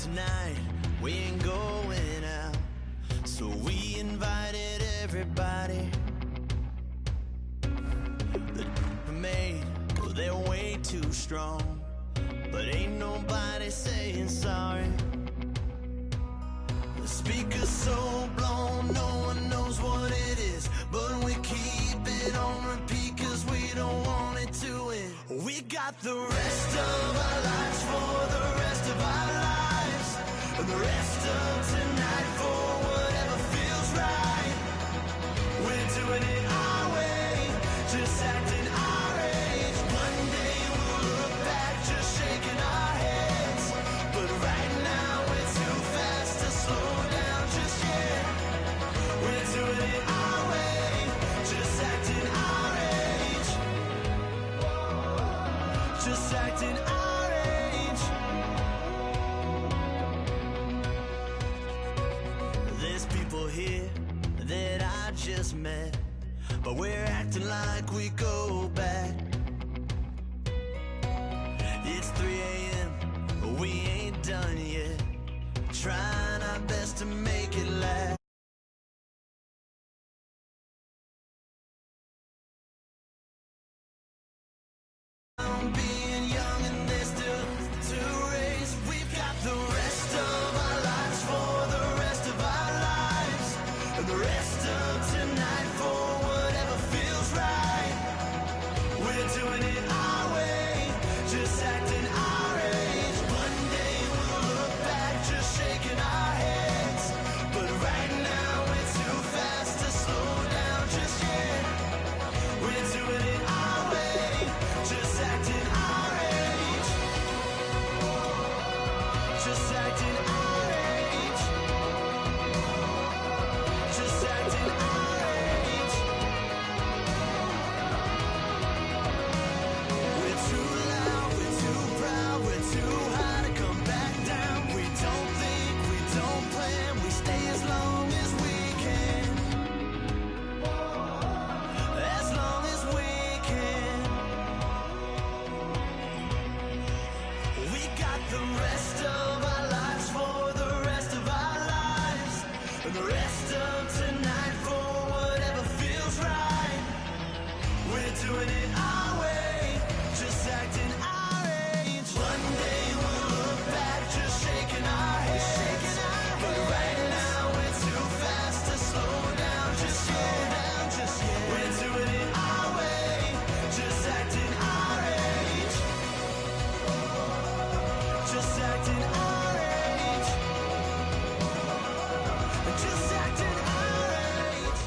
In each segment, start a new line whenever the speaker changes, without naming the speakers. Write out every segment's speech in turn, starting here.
tonight, we ain't going out. So we invited everybody. The made, well, they're way too strong. But ain't nobody saying sorry. The speaker's so blown, no one knows what it is. But we keep it on repeat cause we don't want it to end. We got the rest of our lives for the rest of our lives. And the rest of tonight for whatever feels right. We're doing it our way, just acting our age. One day we'll look back just shaking our heads. But right now we're too fast to slow down just yet. We're doing it our way, just acting our age. Just acting our age. There's people here that I just met, but we're acting like we go back. It's 3 a.m., but we ain't done yet. Trying our best to make it last. Being young and there's still to race. We've got the rest of our lives for the rest of our lives. And the rest of tonight for whatever feels right. We're doing it our way, just acting our age. One day we'll look back just shaking our heads. But right now we're too fast to slow down just yet. We're doing it our way, just acting our age. Just acting our age. Just acting our age. We're too loud, we're too proud, we're too high to come back down. We don't think, we don't plan, we stay as long as we can. As long as we can. We got the rest of our lives for the rest of our lives. And the rest of tonight for whatever feels right. We're doing it our way, just acting our age. One day we'll look back just shaking our heads. But right now we're too fast to slow down just yet. We're doing it our way, just acting our age. Just acting our age. Just acting our age.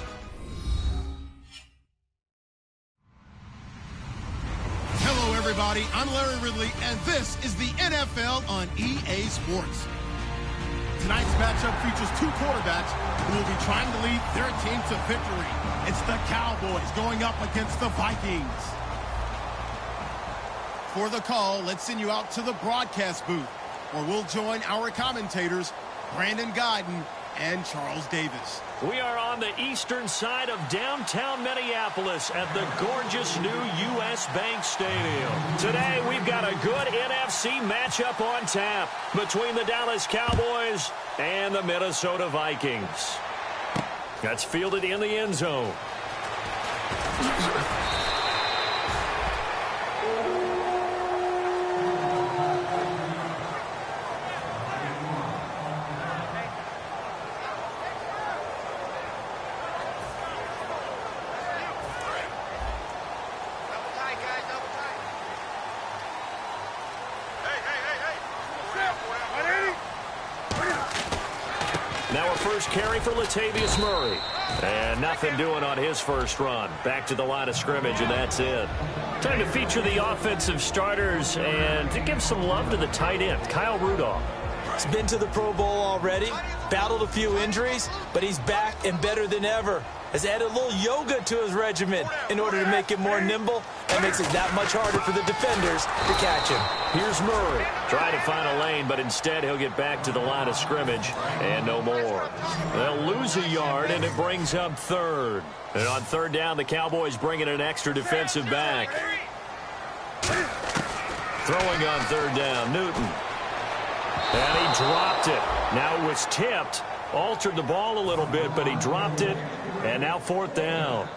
Hello, everybody. I'm Larry Ridley, and this is the NFL on EA Sports. Tonight's matchup features two quarterbacks who will be trying to lead their team to victory. It's the Cowboys going up against the Vikings. For the call, let's send you out to the broadcast booth, where we'll join our commentators, Brandon Guyton and Charles Davis.
We are on the eastern side of downtown Minneapolis at the gorgeous new U.S. Bank Stadium. Today, we've got a good NFC matchup on tap between the Dallas Cowboys and the Minnesota Vikings. That's fielded in the end zone. Now a first carry for Latavius Murray. And nothing doing on his first run. Back to the line of scrimmage, and that's it. Time to feature the offensive starters and to give some love to the tight end, Kyle Rudolph.
He's been to the Pro Bowl already, battled a few injuries, but he's back and better than ever. Has added a little yoga to his regimen in order to make him more nimble. That makes it that much harder for the defenders to catch him.
Here's Murray. Trying to find a lane, but instead he'll get back to the line of scrimmage and no more. They'll lose a yard, and it brings up third. And on third down, the Cowboys bring in an extra defensive back. Throwing on third down, Newton. And he dropped it. Now it was tipped. Altered the ball a little bit, but he dropped it. And now 4th down.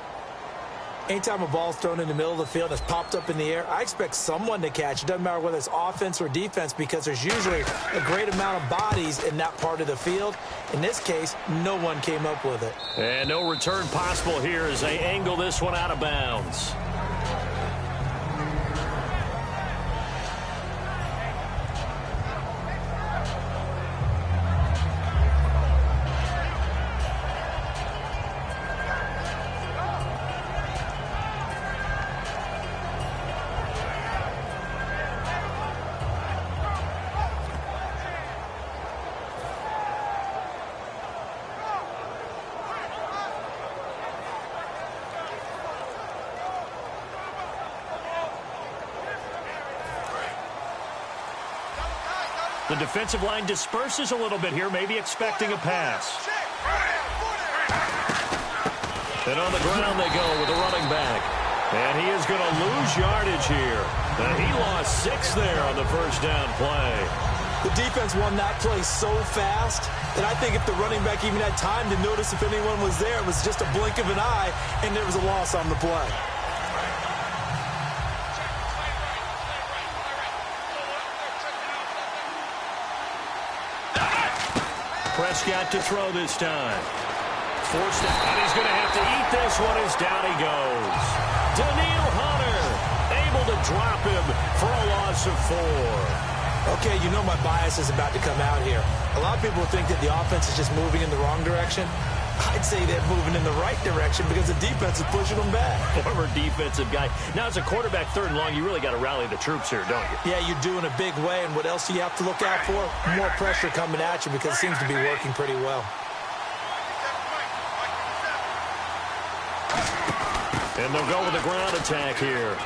Anytime a ball's thrown in the middle of the field that's popped up in the air, I expect someone to catch. It doesn't matter whether it's offense or defense because there's usually a great amount of bodies in that part of the field. In this case, no one came up with it.
And no return possible here as they angle this one out of bounds. The defensive line disperses a little bit here, maybe expecting a pass. And on the ground they go with a running back. And he is going to lose yardage here. And he lost 6 there on the first down play.
The defense won that play so fast that I think if the running back even had time to notice if anyone was there, it was just a blink of an eye, and there was a loss on the play.
Prescott to throw this time. Forced it, and he's going to have to eat this one as down he goes. Danielle Hunter able to drop him for a loss of 4.
Okay, you know my bias is about to come out here. A lot of people think that the offense is just moving in the wrong direction. I'd say they're moving in the right direction because the defense is pushing them back.
Former defensive guy. Now, as a quarterback, 3rd and long, you really got to rally the troops here, don't you?
Yeah, you do in a big way. And what else do you have to look out for? More pressure coming at you because it seems to be working pretty well.
And they'll go with the ground attack here.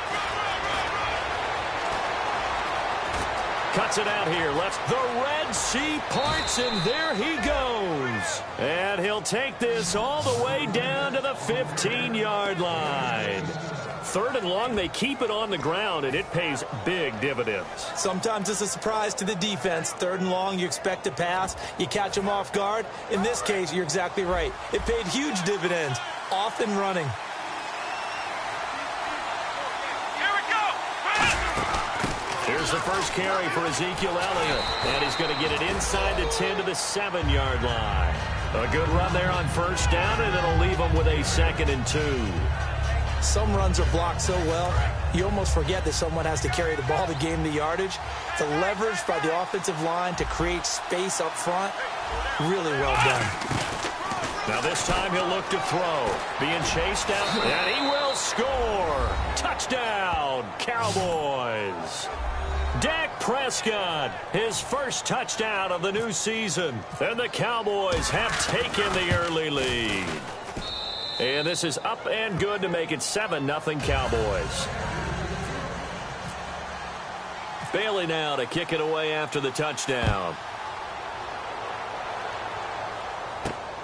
Cuts it out here. Left the Red Sea parts, and there he goes. And he'll take this all the way down to the 15-yard line. 3rd and long, they keep it on the ground, and it pays big dividends.
Sometimes it's a surprise to the defense. 3rd and long, you expect to pass. You catch them off guard. In this case, you're exactly right. It paid huge dividends. Off and running.
Here's the first carry for Ezekiel Elliott. And he's going to get it inside the 10 to the 7-yard line. A good run there on 1st down, and it'll leave them with a 2nd and 2.
Some runs are blocked so well, you almost forget that someone has to carry the ball to gain the yardage. The leverage by the offensive line to create space up front, really well done.
Now this time he'll look to throw. Being chased down, and he will score. Touchdown, Cowboys. Dak Prescott, his first touchdown of the new season. And the Cowboys have taken the early lead. And this is up and good to make it 7-0 Cowboys. Bailey now to kick it away after the touchdown.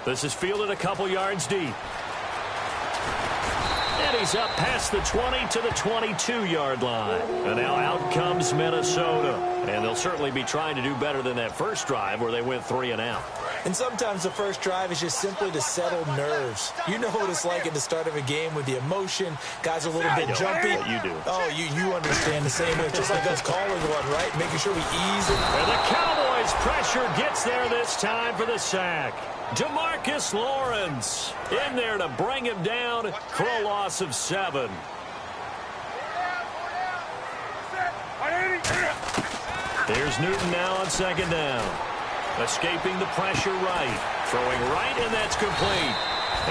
This is fielded a couple yards deep. And he's up past the 20 to the 22-yard line. And now out comes Minnesota. And they'll certainly be trying to do better than that first drive where they went 3 and out.
And sometimes the first drive is just simply to settle nerves. You know what it's like at the start of a game with the emotion. Guys are a little bit jumpy.
You do.
Oh, you understand the same way. Just like us calling one, right? Making sure we ease it.
And the Cowboys pressure gets there this time for the sack. DeMarcus Lawrence in there to bring him down for a loss of 7. Here's Newton now on 2nd down. Escaping the pressure right. Throwing right, and that's complete.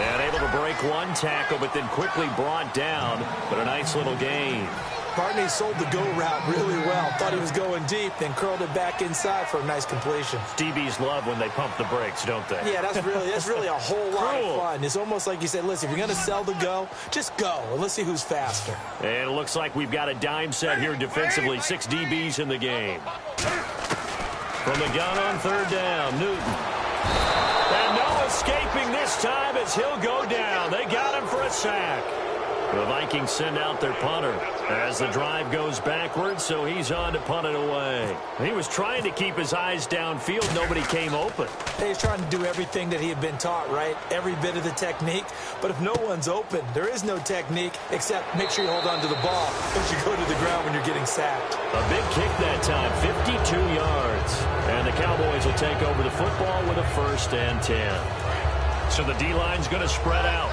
And able to break one tackle, but then quickly brought down. But a nice little gain.
Barney sold the go route really well. Thought he was going deep, then curled it back inside for a nice completion.
DBs love when they pump the brakes, don't they?
Yeah, that's really a whole lot of fun. It's almost like you said, listen, if you're going to sell the go, just go. And let's see who's faster.
And it looks like we've got a dime set here defensively. 6 DBs in the game. From the gun on 3rd down, Newton. And no escaping this time as he'll go down. They got him for a sack. The Vikings send out their punter as the drive goes backwards, so he's on to punt it away. He was trying to keep his eyes downfield. Nobody came open.
He's trying to do everything that he had been taught, right? Every bit of the technique. But if no one's open, there is no technique except make sure you hold on to the ball as you go to the ground when you're getting sacked.
A big kick that time, 52 yards. And the Cowboys will take over the football with a 1st and 10. So the D-line's going to spread out.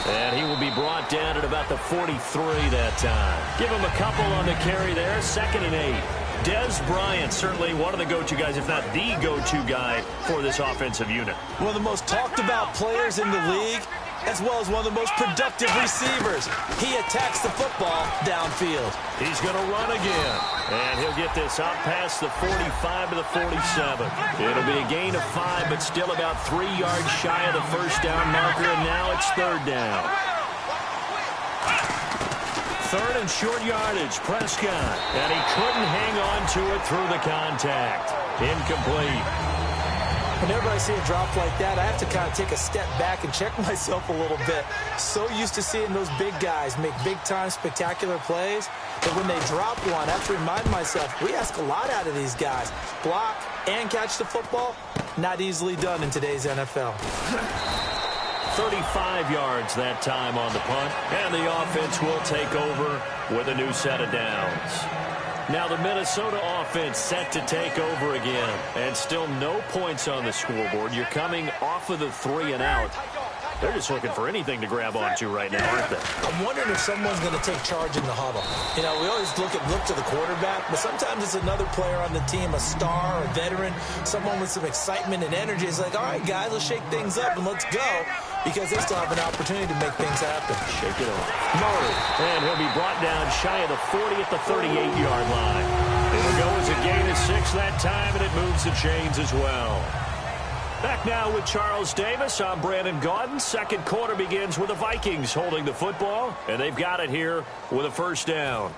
And he will be brought down at about the 43 that time. Give him a couple on the carry there. 2nd and 8. Dez Bryant, certainly one of the go-to guys, if not the go-to guy for this offensive unit.
One of the most talked about players in the league, as well as one of the most productive receivers. He attacks the football downfield.
He's going to run again. And he'll get this out past the 45 to the 47. It'll be a gain of 5, but still about 3 yards shy of the 1st down marker, and now it's 3rd down. 3rd and short yardage, Prescott. And he couldn't hang on to it through the contact. Incomplete.
Whenever I see a drop like that, I have to kind of take a step back and check myself a little bit. So used to seeing those big guys make big-time spectacular plays, but when they drop one, I have to remind myself, we ask a lot out of these guys. Block and catch the football, not easily done in today's NFL.
35 yards that time on the punt, and the offense will take over with a new set of downs. Now the Minnesota offense set to take over again, and still no points on the scoreboard. You're coming off of the 3 and out. They're just looking for anything to grab onto right now, aren't they?
I'm wondering if someone's going to take charge in the huddle. You know, we always look to the quarterback, but sometimes it's another player on the team, a star, a veteran, someone with some excitement and energy. It's like, all right, guys, let's shake things up and let's go, because they still have an opportunity to make things happen.
Shake it off. Murray, and he'll be brought down shy of the 40 at the 38-yard line. It'll go as a gain of 6 that time, and it moves the chains as well. Back now with Charles Davis. I'm Brandon Gaudin. 2nd quarter begins with the Vikings holding the football, and they've got it here with a 1st down.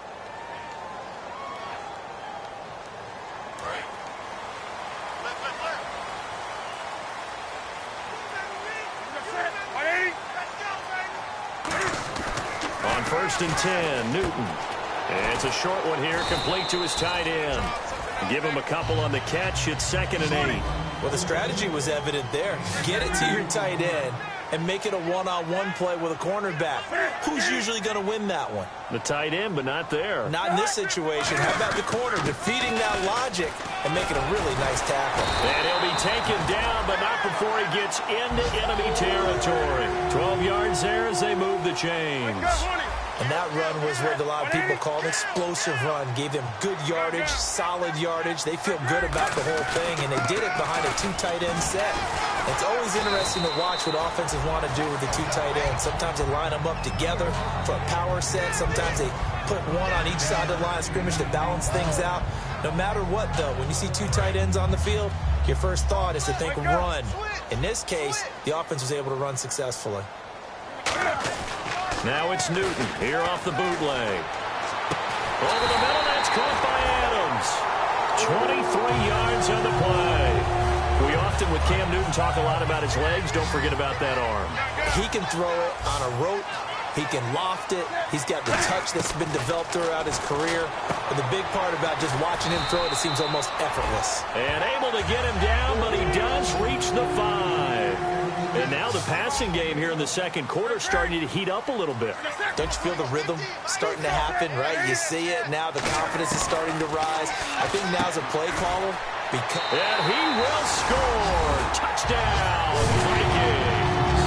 On 1st and 10, Newton. And it's a short one here, complete to his tight end. Give him a couple on the catch. It's 2nd and 8.
Well, the strategy was evident there. Get it to your tight end and make it a one-on-one play with a cornerback. Who's usually going to win that one?
The tight end, but not there.
Not in this situation. How about the corner defeating that logic and making a really nice tackle?
And he'll be taken down, but not before he gets into enemy territory. 12 yards there as they move the chains.
And that run was what a lot of people call an explosive run. Gave them good yardage, solid yardage. They feel good about the whole thing, and they did it behind a 2 tight end set. It's always interesting to watch what offenses want to do with the 2 tight ends. Sometimes they line them up together for a power set. Sometimes they put one on each side of the line of scrimmage to balance things out. No matter what, though, when you see 2 tight ends on the field, your first thought is to think run. In this case, the offense was able to run successfully.
Now it's Newton here off the bootleg. Over the middle, that's caught by Adams. 23 yards on the play. We often, with Cam Newton, talk a lot about his legs. Don't forget about that arm.
He can throw it on a rope. He can loft it. He's got the touch that's been developed throughout his career. But the big part about just watching him throw it seems almost effortless.
And able to get him down, but he does reach the 5. And now the passing game here in the 2nd quarter starting to heat up a little bit.
Don't you feel the rhythm starting to happen, right? You see it. Now the confidence is starting to rise. I think now's a play caller.
And he will score. Touchdown, Vikings.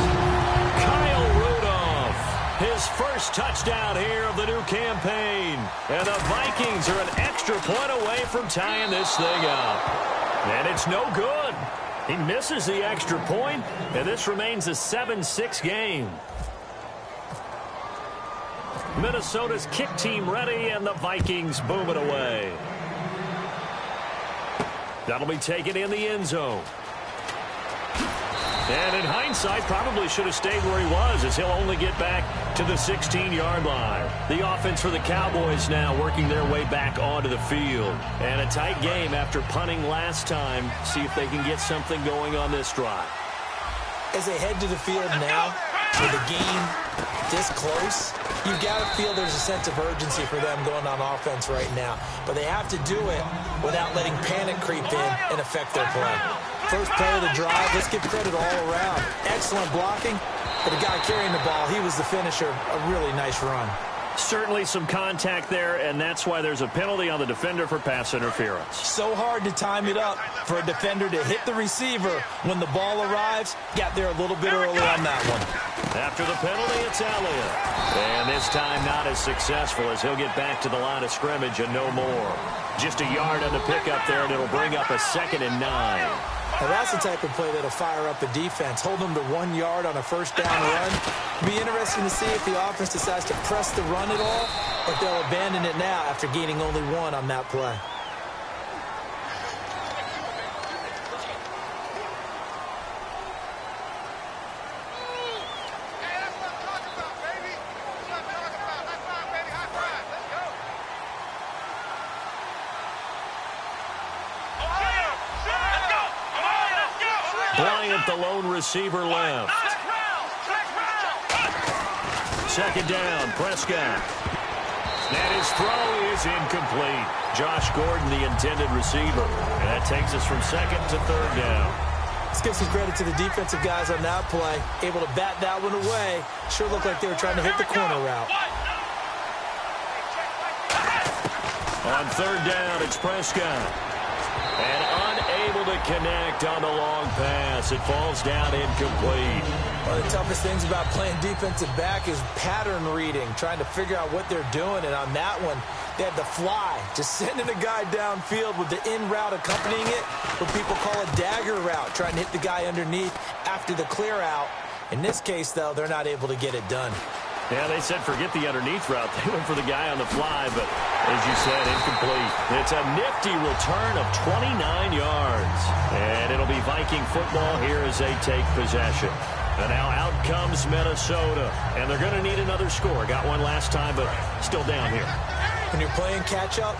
Kyle Rudolph, his first touchdown here of the new campaign. And the Vikings are an extra point away from tying this thing up. And it's no good. He misses the extra point, and this remains a 7-6 game. Minnesota's kick team ready, and the Vikings boom it away. That'll be taken in the end zone. And in hindsight, probably should have stayed where he was, as he'll only get back to the 16-yard line. The offense for the Cowboys now working their way back onto the field. And a tight game after punting last time. See if they can get something going on this drive.
As they head to the field now, with the game this close, you've got to feel there's a sense of urgency for them going on offense right now. But they have to do it without letting panic creep in and affect their play. First play of the drive, let's give credit all around. Excellent blocking, but the guy carrying the ball, he was the finisher. A really nice run.
Certainly some contact there, and that's why there's a penalty on the defender for pass interference.
So hard to time it up for a defender to hit the receiver when the ball arrives. Got there a little bit early on that one.
After the penalty, it's Elliott. And this time not as successful, as he'll get back to the line of scrimmage and no more. Just a yard on the pickup there, and it'll bring up a 2nd and 9.
Now that's the type of play that'll fire up a defense. Hold them to 1 yard on a first down run. It'll be interesting to see if the offense decides to press the run at all, or if they'll abandon it now after gaining only 1 on that play.
Bryant, the lone receiver, left. 2nd down, Prescott. And his throw is incomplete. Josh Gordon, the intended receiver. And that takes us from 2nd to 3rd down.
Let's give some credit to the defensive guys on that play. Able to bat that one away. Sure looked like they were trying to hit the corner route.
On 3rd down, it's Prescott. And unable to connect on the long pass. It falls down incomplete.
One of the toughest things about playing defensive back is pattern reading, trying to figure out what they're doing. And on that one, they had the fly, just sending a guy downfield with the in route accompanying it, what people call a dagger route, trying to hit the guy underneath after the clear out. In this case, though, they're not able to get it done.
Yeah, they said forget the underneath route. They went for the guy on the fly, but as you said, incomplete. It's a nifty return of 29 yards. And it'll be Viking football here as they take possession. And now out comes Minnesota. And they're going to need another score. Got one last time, but still down here.
When you're playing catch-up,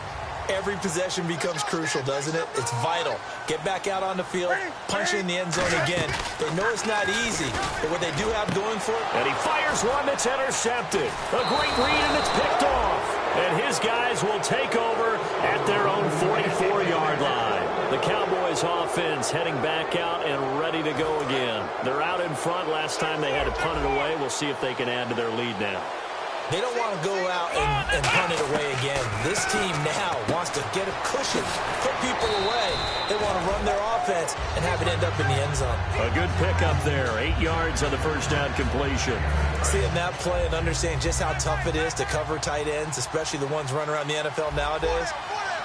every possession becomes crucial, doesn't it? It's vital. Get back out on the field, punch in the end zone again. They know it's not easy, but what they do have going for it.
And he fires one that's intercepted. A great read, and it's picked off. And his guys will take over at their own 44-yard line. The Cowboys offense heading back out and ready to go again. They're out in front. Last time they had to punt it away. We'll see if they can add to their lead now.
They don't want to go out and punt it away again. This team now wants to get a cushion, put people away. They want to run their offense and have it end up in the end zone.
A good pickup there. 8 yards on the first down completion.
Seeing that play and understanding just how tough it is to cover tight ends, especially the ones running around the NFL nowadays,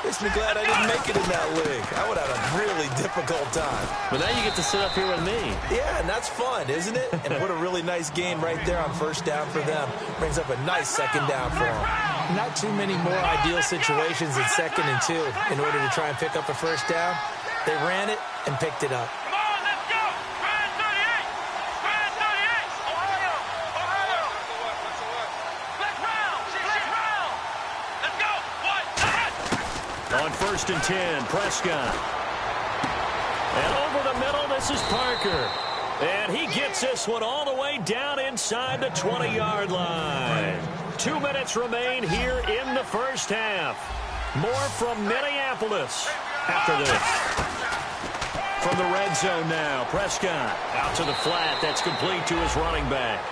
makes me glad I didn't make it in that league. I would have a really difficult time.
But now you get to sit up here with me.
Yeah, and that's fun, isn't it? And what a really nice game right there on first down for them. Brings up a nice 2nd down for them. Not too many more ideal situations in 2nd and 2 in order to try and pick up a first down. They ran it and picked it up.
On 1st and 10, Prescott. And over the middle, this is Parker. And he gets this one all the way down inside the 20-yard line. 2 minutes remain here in the first half. More from Minneapolis after this. From the red zone now, Prescott out to the flat. That's complete to his running back.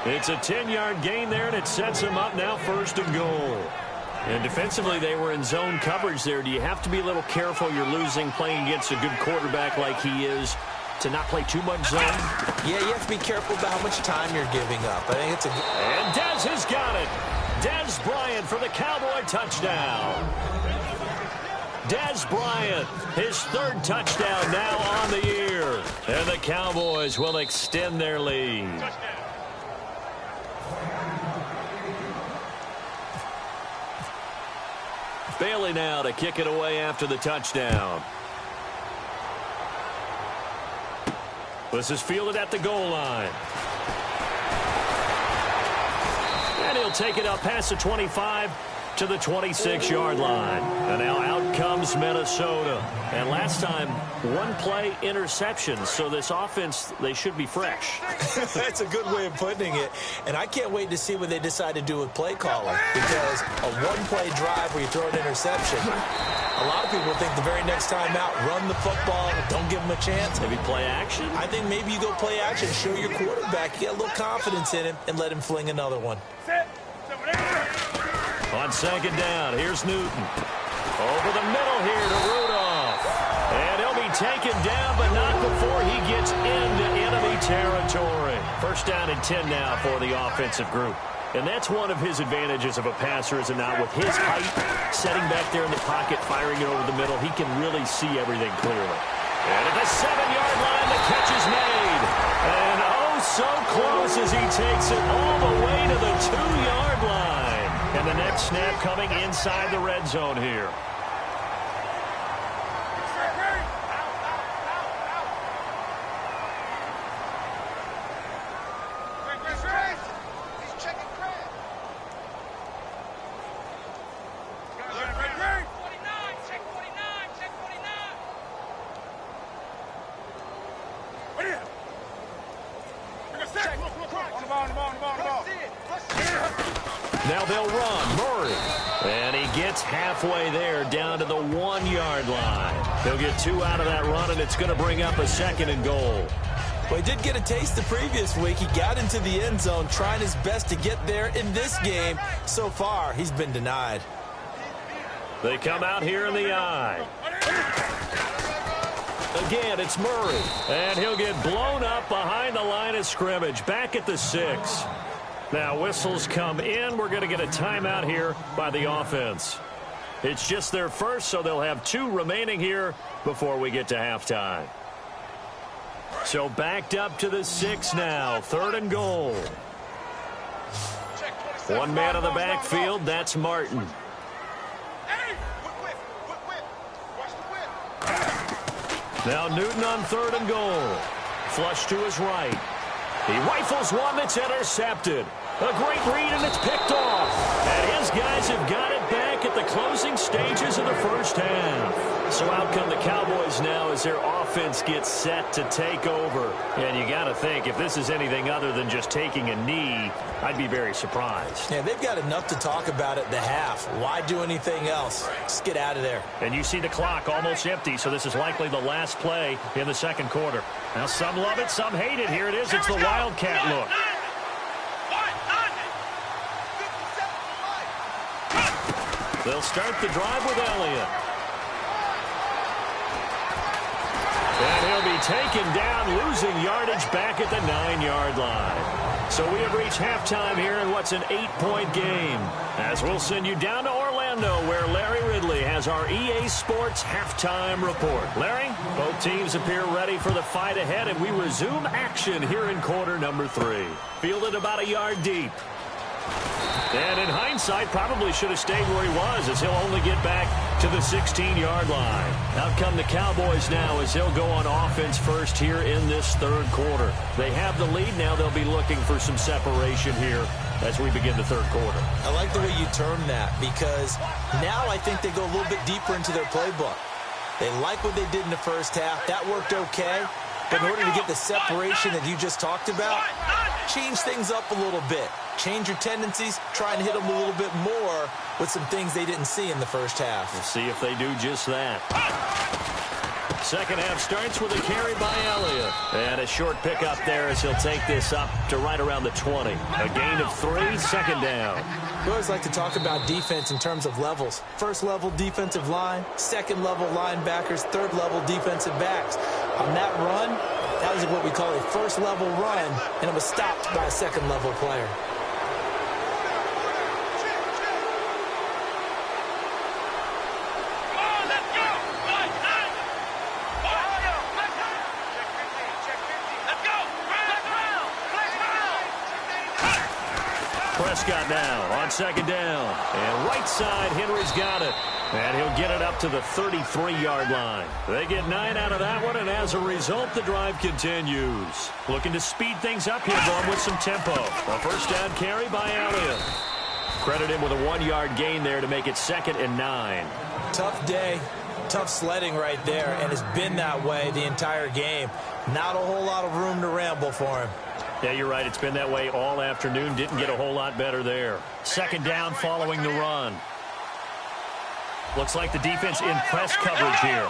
It's a 10-yard gain there, and it sets him up now 1st and goal. And defensively, they were in zone coverage there. Do you have to be a little careful? You're losing playing against a good quarterback like he is to not play too much zone?
Yeah, you have to be careful about how much time you're giving up. I think it's a...
And Dez has got it. Dez Bryant for the Cowboy touchdown. Dez Bryant, his 3rd touchdown now on the year. And the Cowboys will extend their lead. Bailey now to kick it away after the touchdown. This is fielded at the goal line. And he'll take it up past the 25 to the 26-yard line. And now out comes Minnesota. And last time, one-play interception. So this offense, they should be fresh.
That's a good way of putting it. And I can't wait to see what they decide to do with play calling. Because a one-play drive where you throw an interception, a lot of people think the very next time out, run the football, don't give them a chance.
Maybe play action?
I think maybe you go play action, show your quarterback, get a little confidence in him, and let him fling another one.
On second down, here's Newton. Over the middle here to Rudolph. And he'll be taken down, but not before he gets into enemy territory. First down and 10 now for the offensive group. And that's one of his advantages of a passer, is it not? With his height, setting back there in the pocket, firing it over the middle, he can really see everything clearly. And at the 7-yard line, the catch is made. And oh, so close as he takes it all the way to the 2-yard line. And the next snap coming inside the red zone here. Now they'll run. Murray. And he gets halfway there down to the 1-yard line. He'll get 2 out of that run, and it's going to bring up a 2nd and goal.
Well, he did get a taste the previous week. He got into the end zone, trying his best to get there in this game. So far, he's been denied.
They come out here in the eye. Again, it's Murray. And he'll get blown up behind the line of scrimmage, back at the 6. Now, whistles come in. We're going to get a timeout here by the offense. It's just their first, so they'll have 2 remaining here before we get to halftime. So backed up to the 6 now. 3rd and goal. One man on the backfield. That's Martin. Now Newton on 3rd and goal. Flush to his right. He rifles one that's intercepted. A great read, and it's picked off. And his guys have got it back at the closing stages of the first half. So out come the Cowboys now as their offense gets set to take over. And you got to think, if this is anything other than just taking a knee, I'd be very surprised.
Yeah, they've got enough to talk about at the half. Why do anything else? Just get out of there.
And you see the clock almost empty, so this is likely the last play in the 2nd quarter. Now some love it, some hate it. Here it is. It's the Wildcat look. They'll start the drive with Elliott. And he'll be taken down, losing yardage back at the 9-yard line. So we have reached halftime here in what's an 8-point game. As we'll send you down to Orlando, where Larry Ridley has our EA Sports halftime report. Larry, both teams appear ready for the fight ahead, and we resume action here in quarter number 3. Fielded about a yard deep. And in hindsight, probably should have stayed where he was, as he'll only get back to the 16-yard line. Out come the Cowboys now as they'll go on offense first here in this 3rd quarter. They have the lead. Now they'll be looking for some separation here as we begin the 3rd quarter.
I like the way you term that, because now I think they go a little bit deeper into their playbook. They like what they did in the first half. That worked okay. But in order to get the separation that you just talked about, change things up a little bit. Change your tendencies, try and hit them a little bit more with some things they didn't see in the first half.
We'll see if they do just that. Second half starts with a carry by Elliott. And a short pickup there as he'll take this up to right around the 20. A gain of 3, 2nd down.
We always like to talk about defense in terms of levels. 1st level defensive line, 2nd level linebackers, 3rd level defensive backs. On that run, that was what we call a 1st level run, and it was stopped by a 2nd level player.
Prescott now on 2nd down. And right side, Henry's got it. And he'll get it up to the 33-yard line. They get 9 out of that one, and as a result, the drive continues. Looking to speed things up here, going with some tempo. A first down carry by Elliott. Credit him with a 1-yard gain there to make it 2nd and 9.
Tough day, tough sledding right there, and it's been that way the entire game. Not a whole lot of room to ramble for him.
Yeah, you're right. It's been that way all afternoon. Didn't get a whole lot better there. 2nd down following the run. Looks like the defense in press coverage here.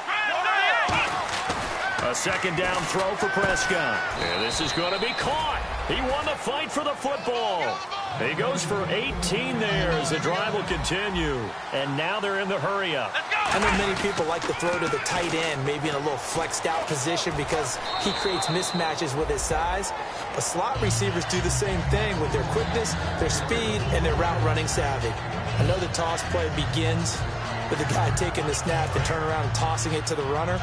A 2nd down throw for Prescott. And this is going to be caught. He won the fight for the football. He goes for 18 there as the drive will continue. And now they're in the hurry-up.
I know many people like to throw to the tight end, maybe in a little flexed out position because he creates mismatches with his size. But slot receivers do the same thing with their quickness, their speed, and their route running savvy. I know the toss play begins with the guy taking the snap and turn around and tossing it to the runner.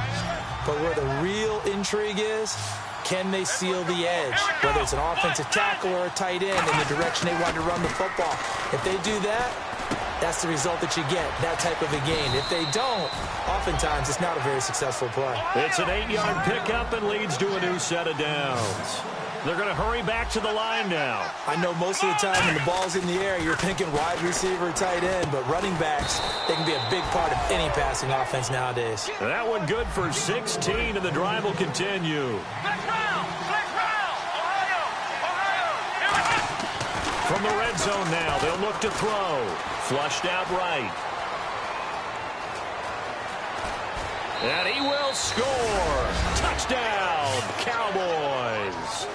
But where the real intrigue is, can they seal the edge? Whether it's an offensive tackle or a tight end in the direction they want to run the football. If they do that, that's the result that you get, that type of a gain. If they don't, oftentimes it's not a very successful play.
It's an 8-yard pickup and leads to a new set of downs. They're going to hurry back to the line now.
I know most of the time when the ball's in the air, you're thinking wide receiver, tight end, but running backs, they can be a big part of any passing offense nowadays.
That one good for 16, and the drive will continue. From the red zone now, they'll look to throw. Flushed out right. And he will score. Touchdown, Cowboys.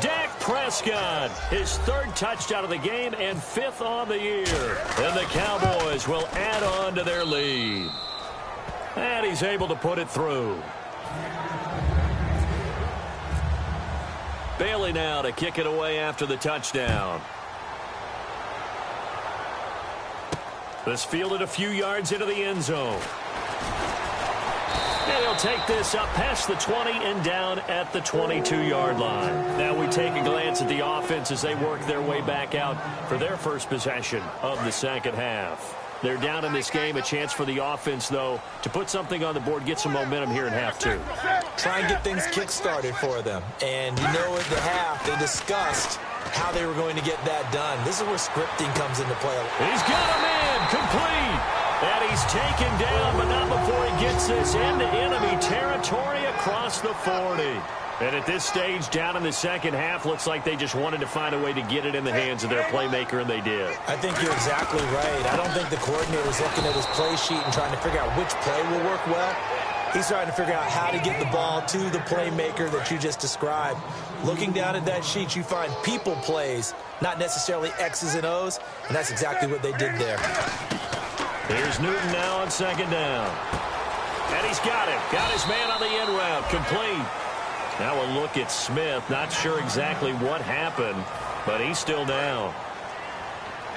Dak Prescott, his 3rd touchdown of the game and 5th on the year. And the Cowboys will add on to their lead. And he's able to put it through. Bailey now to kick it away after the touchdown. This fielded a few yards into the end zone. And he'll take this up past the 20 and down at the 22-yard line. Now we take a glance at the offense as they work their way back out for their first possession of the 2nd half. They're down in this game. A chance for the offense, though, to put something on the board, get some momentum here in half 2.
Try and get things kick-started for them. And you know at the half, they discussed how they were going to get that done. This is where scripting comes into play.
He's got a man complete. And he's taken down, but not before he gets this into enemy territory across the 40. And at this stage, down in the 2nd half, looks like they just wanted to find a way to get it in the hands of their playmaker, and they did.
I think you're exactly right. I don't think the coordinator's looking at his play sheet and trying to figure out which play will work well. He's trying to figure out how to get the ball to the playmaker that you just described. Looking down at that sheet, you find people plays, not necessarily X's and O's, and that's exactly what they did there.
Here's Newton now on 2nd down. And he's got it. Got his man on the end route. Complete. Now a look at Smith. Not sure exactly what happened, but he's still down.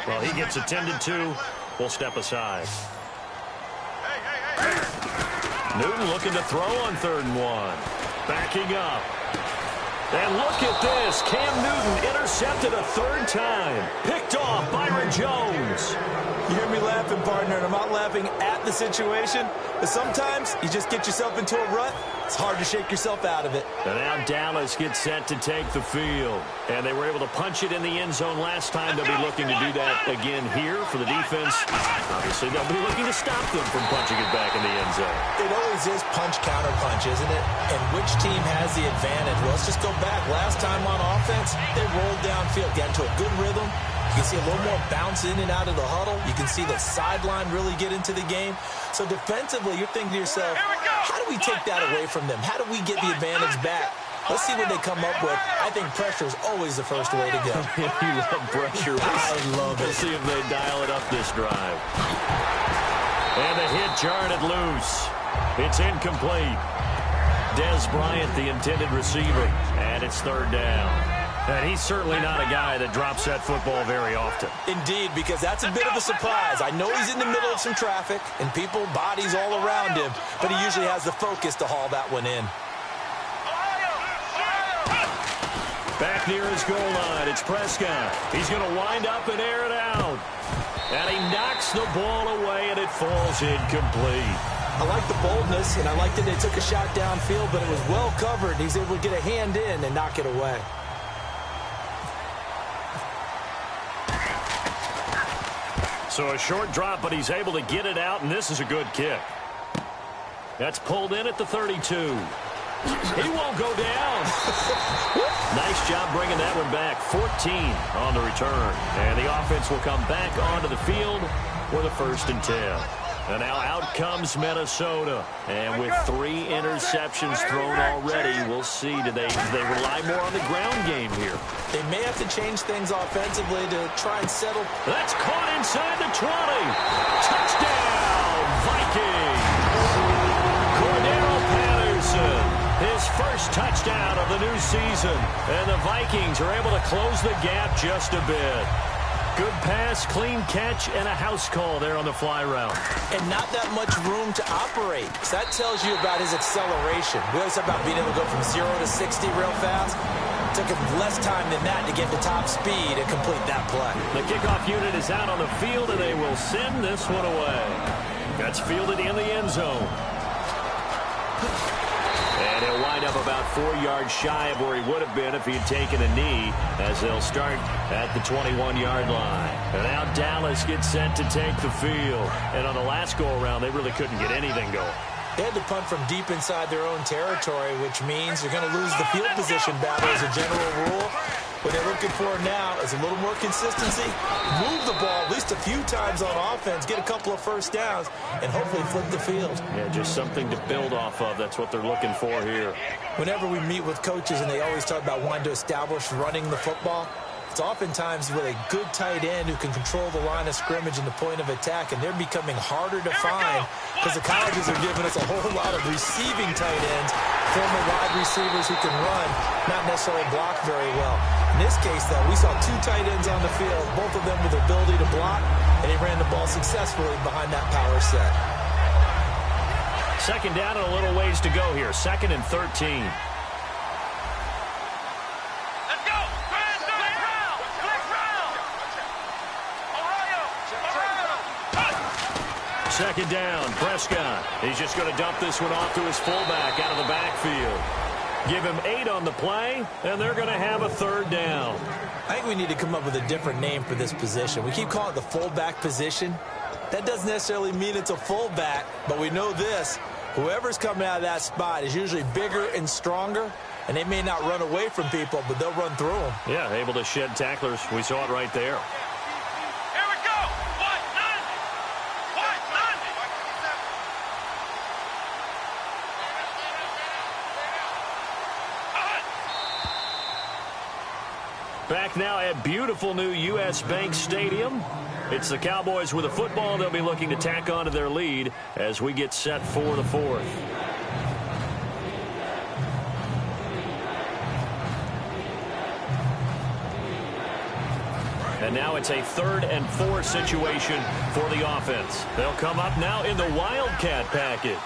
Well, he gets attended to. We'll step aside. Newton looking to throw on 3rd and 1. Backing up. And look at this. Cam Newton intercepted a 3rd time. Picked off Byron Jones.
You hear me laughing, partner, and I'm not laughing at the situation, but sometimes you just get yourself into a rut. It's hard to shake yourself out of it.
And now Dallas gets set to take the field. And they were able to punch it in the end zone last time. They'll be looking to do that again here for the defense. Obviously, they'll be looking to stop them from punching it back in the end zone.
It always is punch-counter-punch, isn't it? And which team has the advantage? Well, let's just go back. Last time on offense, they rolled downfield, got into a good rhythm. You can see a little more bounce in and out of the huddle. You can see the sideline really get into the game. So defensively, you're thinking to yourself, how do we take that away from them? How do we get the advantage back? Let's see what they come up with. I think pressure is always the first way to go.
You love pressure.
I love it.
We'll see if they dial it up this drive. And the hit jarred it loose. It's incomplete. Des Bryant, the intended receiver, and it's 3rd down. And he's certainly not a guy that drops that football very often.
Indeed, because that's a bit of a surprise. I know he's in the middle of some traffic and people, bodies all around him, but he usually has the focus to haul that one in.
Back near his goal line, it's Prescott. He's going to wind up and air it out. And he knocks the ball away, and it falls incomplete.
I like the boldness, and I like that they took a shot downfield, but it was well covered. He's able to get a hand in and knock it away.
So a short drop, but he's able to get it out, and this is a good kick. That's pulled in at the 32. He won't go down. Nice job bringing that one back. 14 on the return. And the offense will come back onto the field with a 1st and 10. And now out comes Minnesota. And with 3 interceptions thrown already, we'll see. Do they rely more on the ground game here?
They may have to change things offensively to try and settle.
That's caught inside the 20. Touchdown, Vikings. Cordero Patterson, his first touchdown of the new season. And the Vikings are able to close the gap just a bit. Good pass, clean catch, and a house call there on the fly route.
And not that much room to operate. So that tells you about his acceleration. We always talk about being able to go from 0 to 60 real fast. It took him less time than that to get to top speed and complete that play.
The kickoff unit is out on the field, and they will send this one away. That's fielded in the end zone. And he'll wind up about 4 yards shy of where he would have been if he had taken a knee, as they'll start at the 21-yard line. And now Dallas gets set to take the field. And on the last go-around, they really couldn't get anything going.
They had to punt from deep inside their own territory, which means you're going to lose the field position battle as a general rule. What they're looking for now is a little more consistency, move the ball at least a few times on offense, get a couple of first downs, and hopefully flip the field.
Yeah, just something to build off of. That's what they're looking for here.
Whenever we meet with coaches and they always talk about wanting to establish running the football, it's oftentimes with a good tight end who can control the line of scrimmage and the point of attack, and they're becoming harder to find because the colleges are giving us a whole lot of receiving tight ends, former wide receivers who can run, not necessarily block very well. In this case, though, we saw 2 tight ends on the field, both of them with the ability to block, and he ran the ball successfully behind that power set.
Second down and a little ways to go here. 2nd and 13. Second down, Prescott. He's just going to dump this one off to his fullback out of the backfield. Give him 8 on the play, and they're going to have a 3rd down.
I think we need to come up with a different name for this position. We keep calling it the fullback position. That doesn't necessarily mean it's a fullback, but we know this. Whoever's coming out of that spot is usually bigger and stronger, and they may not run away from people, but they'll run through them.
Yeah, able to shed tacklers. We saw it right there. Back now at beautiful new U.S. Bank Stadium. It's the Cowboys with a football. They'll be looking to tack on to their lead as we get set for the 4th. And now it's a 3rd and 4 situation for the offense. They'll come up now in the Wildcat package.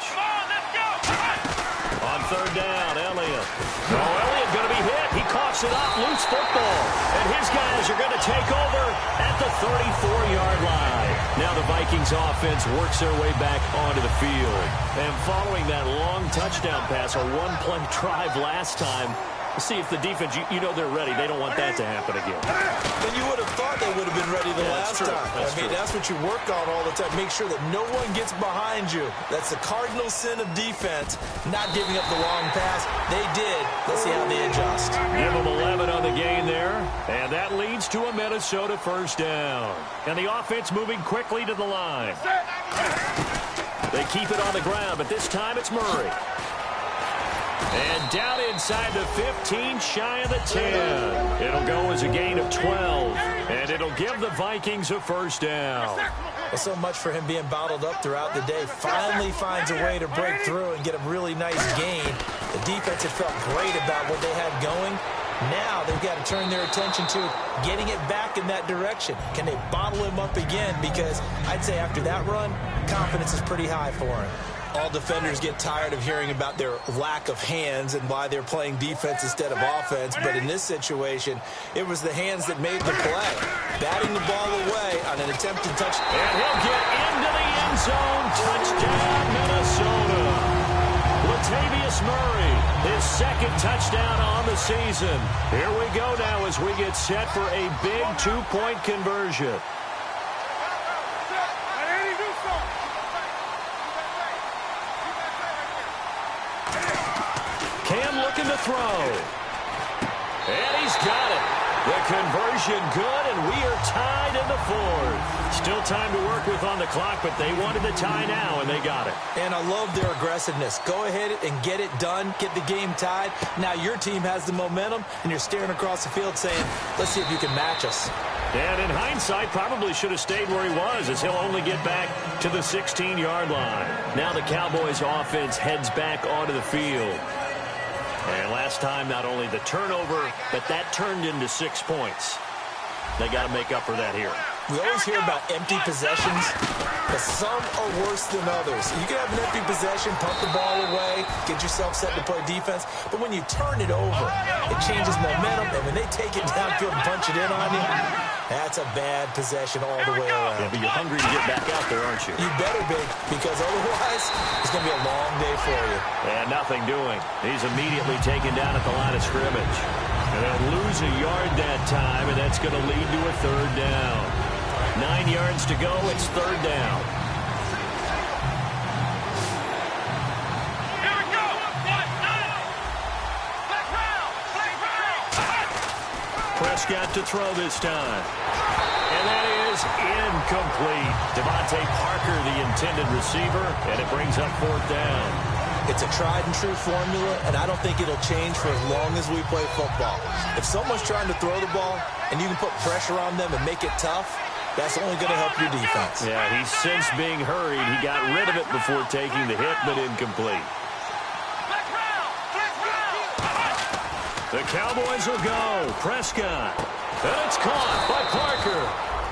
On 3rd down, Elliott. Oh, Elliott going to be hit. He coughs it up, loose football. And his guys are going to take over at the 34-yard line. Now the Vikings offense works their way back onto the field. And following that long touchdown pass, a 1-play drive last time, see if the defense, you know they're ready. They don't want that to happen again.
Then you would have thought they would have been ready the last time. That's what you work on all the time. Make sure that no one gets behind you. That's the cardinal sin of defense, not giving up the long pass. They did. Let's see how they adjust.
Give them 11 on the gain there, and that leads to a Minnesota 1st down. And the offense moving quickly to the line. They keep it on the ground, but this time it's Murray. And down inside the 15, shy of the 10. It'll go as a gain of 12, and it'll give the Vikings a 1st down.
Well, so much for him being bottled up throughout the day. Finally finds a way to break through and get a really nice gain. The defense had felt great about what they had going. Now they've got to turn their attention to getting it back in that direction. Can they bottle him up again? Because I'd say after that run, confidence is pretty high for him. All defenders get tired of hearing about their lack of hands and why they're playing defense instead of offense. But in this situation, it was the hands that made the play. Batting the ball away on an attempted touchdown.
And he'll get into the end zone. Touchdown, Minnesota. Latavius Murray, his second touchdown on the season. Here we go now as we get set for a big two-point conversion. Cam looking to throw. And he's got it. The conversion good, and we are tied in the fourth. Still time to work with on the clock, but they wanted the tie now, and they got it.
And I love their aggressiveness. Go ahead and get it done. Get the game tied. Now your team has the momentum, and you're staring across the field saying, let's see if you can match us.
And in hindsight, probably should have stayed where he was, as he'll only get back to the 16-yard line. Now the Cowboys offense heads back onto the field. And last time, not only the turnover, but that turned into 6 points. They got to make up for that here.
We always hear about empty possessions, but some are worse than others. You can have an empty possession, pump the ball away, get yourself set to play defense, but when you turn it over, it changes momentum, and when they take it downfield and punch it in on you, that's a bad possession all the way around.
Yeah, but you're hungry to get back out there, aren't you?
You better be, because otherwise, it's going to be a long day for you.
And nothing doing. He's immediately taken down at the line of scrimmage. And they'll lose a yard that time, and that's going to lead to a third down. 9 yards to go. It's third down.
Here we go.
Prescott to throw this time. And that is incomplete. Devontae Parker, the intended receiver, and it brings up fourth down.
It's a tried-and-true formula, and I don't think it'll change for as long as we play football. If someone's trying to throw the ball, and you can put pressure on them and make it tough, that's only going to help your defense.
Yeah, he's since being hurried. He got rid of it before taking the hit, but incomplete. The Cowboys will go. Prescott. And it's caught by Parker.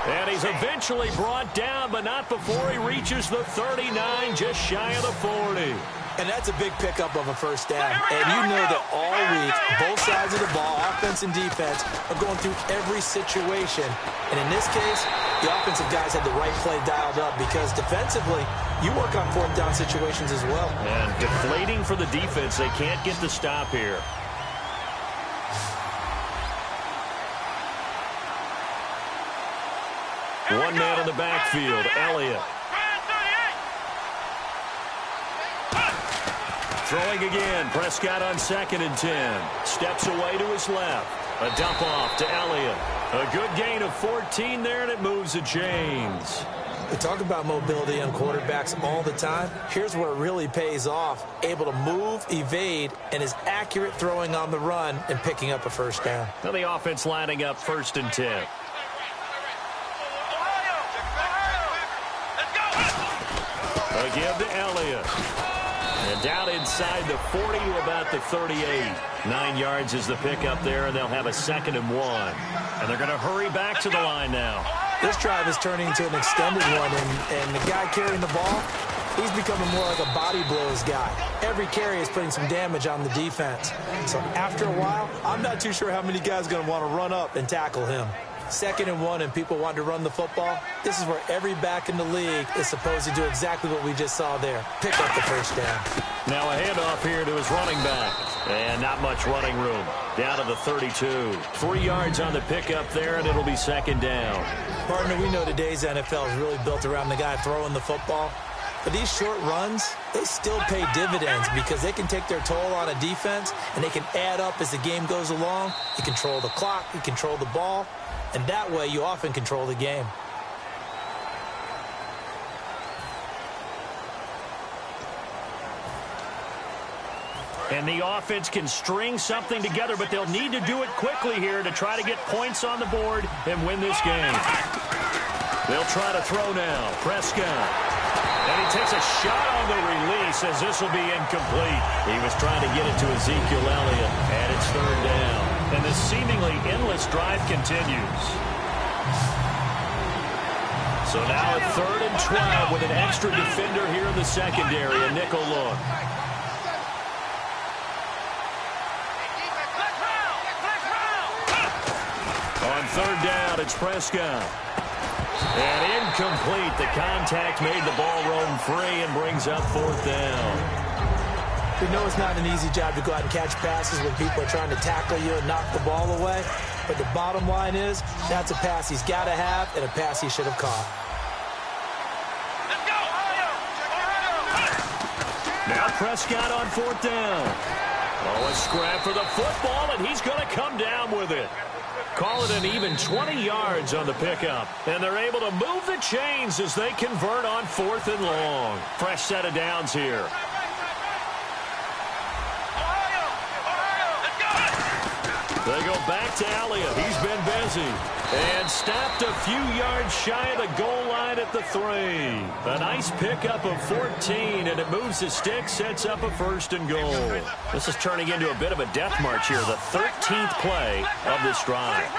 And he's eventually brought down, but not before he reaches the 39, just shy of the 40.
And that's a big pickup of a first down. And you know that all week, both sides of the ball, offense and defense, are going through every situation. And in this case, the offensive guys had the right play dialed up because defensively, you work on fourth down situations as well.
And deflating for the defense. They can't get the stop here. One man in the backfield, Elliott. Throwing again, Prescott on 2nd and 10. Steps away to his left. A dump off to Elliott. A good gain of 14 there, and it moves the chains.
We talk about mobility on quarterbacks all the time. Here's where it really pays off. Able to move, evade, and is accurate throwing on the run and picking up a first down.
Now the offense lining up 1st and 10. A give to Elliott. And down inside the 40 to about the 38. 9 yards is the pickup there, and they'll have a 2nd and 1. And they're going to hurry back to the line now.
This drive is turning into an extended one, and the guy carrying the ball, he's becoming more like a body blows guy. Every carry is putting some damage on the defense. So after a while, I'm not too sure how many guys are going to want to run up and tackle him. 2nd and 1 and people want to run the football. This is where every back in the league is supposed to do exactly what we just saw there. Pick up the first down.
Now a handoff here to his running back. And not much running room. Down to the 32. 3 yards on the pickup there, and it'll be 2nd down.
Partner, we know today's NFL is really built around the guy throwing the football. But these short runs, they still pay dividends because they can take their toll on a defense, and they can add up as the game goes along. You control the clock, you control the ball, and that way you often control the game.
And the offense can string something together, but they'll need to do it quickly here to try to get points on the board and win this game. They'll try to throw now. Prescott. And he takes a shot on the release as this will be incomplete. He was trying to get it to Ezekiel Elliott, and it's 3rd down. And this seemingly endless drive continues. So now a 3rd and 12 with an extra defender here in the secondary, a nickel look. On 3rd down, it's Prescott. And incomplete. The contact made the ball roam free and brings up 4th down.
We know it's not an easy job to go out and catch passes when people are trying to tackle you and knock the ball away. But the bottom line is, that's a pass he's got to have and a pass he should have caught.
Now Prescott on 4th down. Oh, a scrap for the football, and he's going to come down with it. Call it an even 20 yards on the pickup. And they're able to move the chains as they convert on 4th and long. Fresh set of downs here. They go back to Elliott. He's been busy. And stopped a few yards shy of the goal line at the 3. A nice pickup of 14, and it moves the stick, sets up a 1st and goal. This is turning into a bit of a death march here, the 13th play of this drive.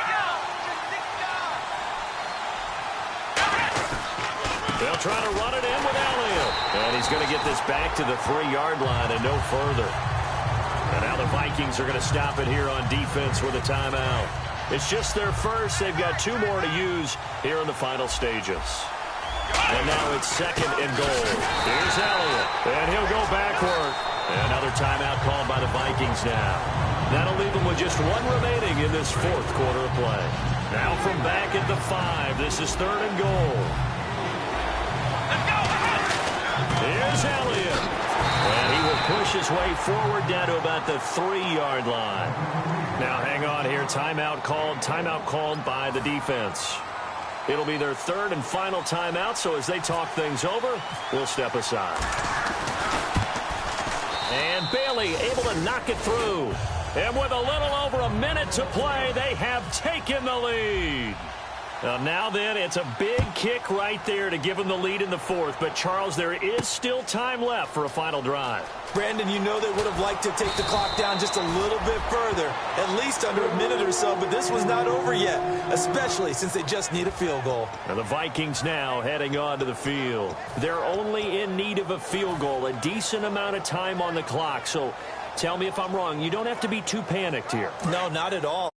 They'll try to run it in with Elliott. And he's going to get this back to the 3-yard line and no further. And now the Vikings are going to stop it here on defense with a timeout. It's just their first. They've got 2 more to use here in the final stages. And now it's 2nd and goal. Here's Elliott, and he'll go backward. Another timeout called by the Vikings now. That'll leave them with just 1 remaining in this 4th quarter of play. Now from back at the 5, this is 3rd and goal. Here's Elliott. And he will push his way forward down to about the 3-yard line. Now hang on here. Timeout called by the defense. It'll be their 3rd and final timeout, so as they talk things over, we'll step aside. And Bailey able to knock it through. And with a little over a minute to play, they have taken the lead. Now then, it's a big kick right there to give them the lead in the 4th. But, Charles, there is still time left for a final drive.
Brandon, you know they would have liked to take the clock down just a little bit further, at least under a minute or so, but this was not over yet, especially since they just need a field goal.
Now the Vikings now heading onto the field. They're only in need of a field goal, a decent amount of time on the clock. So tell me if I'm wrong. You don't have to be too panicked here.
No, not at all.